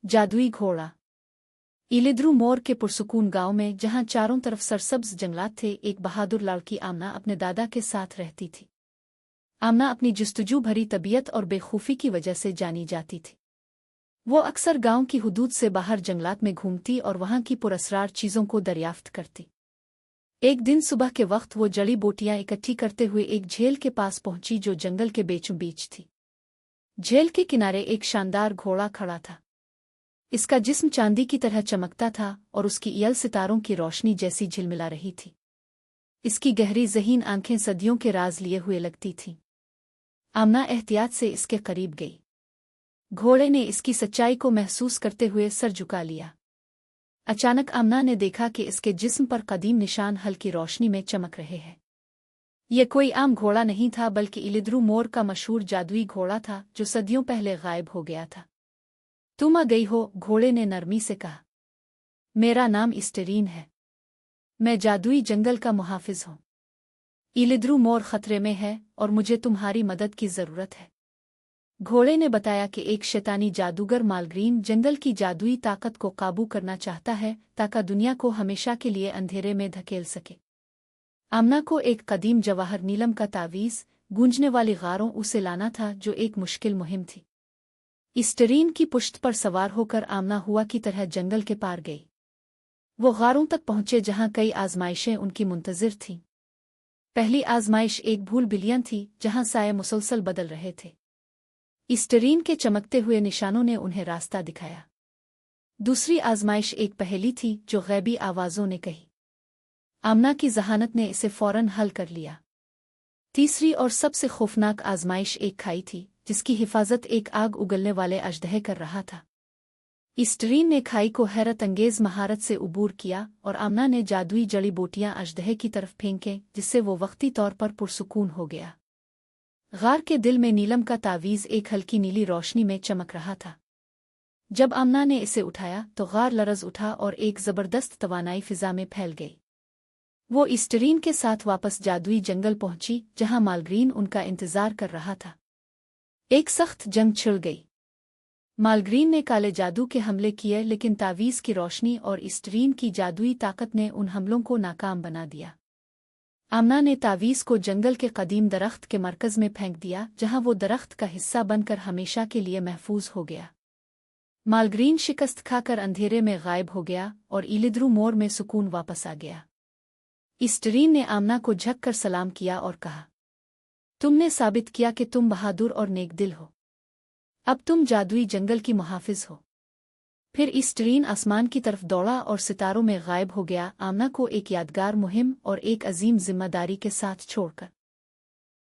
जादुई घोड़ा। इलिद्रू मोर के पुरसुकून गांव में, जहां चारों तरफ सरसब्ज जंगलात थे, एक बहादुर लड़की आमना अपने दादा के साथ रहती थी। आमना अपनी जुस्तजू भरी तबीयत और बेखूफी की वजह से जानी जाती थी। वो अक्सर गांव की हुदूद से बाहर जंगलात में घूमती और वहां की पुरस्रार चीज़ों को दरियाफ्त करती। एक दिन सुबह के वक्त वो जड़ी बूटियां इकट्ठी करते हुए एक झील के पास पहुंची जो जंगल के बीचों बीच थी। झील के किनारे एक शानदार घोड़ा खड़ा था। इसका जिस्म चांदी की तरह चमकता था और उसकी यल सितारों की रोशनी जैसी झिलमिला रही थी। इसकी गहरी ज़हीन आंखें सदियों के राज लिए हुए लगती थीं। आमना एहतियात से इसके करीब गई। घोड़े ने इसकी सच्चाई को महसूस करते हुए सर झुका लिया। अचानक आमना ने देखा कि इसके जिस्म पर कदीम निशान हल्की रोशनी में चमक रहे हैं। यह कोई आम घोड़ा नहीं था, बल्कि इलिद्रू मोर का मशहूर जादुई घोड़ा था जो सदियों पहले गायब हो गया था। तुम आ गई हो, घोड़े ने नरमी से कहा। मेरा नाम इस्टरीन है। मैं जादुई जंगल का मुहाफिज हूँ। इलिद्रू मोर खतरे में है और मुझे तुम्हारी मदद की जरूरत है। घोड़े ने बताया कि एक शैतानी जादूगर मालग्रीन जंगल की जादुई ताकत को काबू करना चाहता है ताकि दुनिया को हमेशा के लिए अंधेरे में धकेल सके। आमना को एक कदीम जवाहर नीलम का तावीज़ गूंजने वाली गारों उसे लाना था, जो एक मुश्किल मुहिम थी। इस्टरीन की पुश्त पर सवार होकर आमना हुआ की तरह जंगल के पार गई। वो गारों तक पहुंचे जहां कई आजमाइशें उनकी मुंतजिर थीं। पहली आजमाइश एक भूल बिलियन थी, जहां साए मुसलसल बदल रहे थे। इस्टरीन के चमकते हुए निशानों ने उन्हें रास्ता दिखाया। दूसरी आजमाइश एक पहेली थी जो गैबी आवाज़ों ने कही। आमना की जहानत ने इसे फौरन हल कर लिया। तीसरी और सबसे खौफनाक आजमाइश एक खाई थी जिसकी हिफाजत एक आग उगलने वाले अजदहे कर रहा था। इस्टरीन ने खाई को हैरत अंगेज महारत से उबूर किया और आमना ने जादुई जड़ी बूटियां अजदहे की तरफ फेंके, जिससे वो वक्ती तौर पर पुरसुकून हो गया। गार के दिल में नीलम का तावीज़ एक हल्की नीली रोशनी में चमक रहा था। जब आमना ने इसे उठाया तो गार लरज़ उठा और एक ज़बरदस्त तवानाई फिज़ा में फैल गई। वो इस्टरीन के साथ वापस जादुई जंगल पहुंची जहां मालग्रीन उनका इंतजार कर रहा था। एक सख्त जंग छिड़ गई। मालग्रीन ने काले जादू के हमले किए, लेकिन तावीज़ की रोशनी और इस्टरीन की जादुई ताकत ने उन हमलों को नाकाम बना दिया। आमना ने तावीज़ को जंगल के कदीम दरख्त के मरकज़ में फेंक दिया, जहां वो दरख्त का हिस्सा बनकर हमेशा के लिए महफूज हो गया। मालग्रीन शिकस्त खाकर अंधेरे में गायब हो गया और इलिद्रू मोर में सुकून वापस आ गया। इस्टरीन ने आमना को झक कर सलाम किया और कहा, तुमने साबित किया कि तुम बहादुर और नेक दिल हो। अब तुम जादुई जंगल की मुहाफिज हो। फिर इस्टरीन आसमान की तरफ दौड़ा और सितारों में गायब हो गया, आमना को एक यादगार मुहिम और एक अजीम जिम्मेदारी के साथ छोड़कर।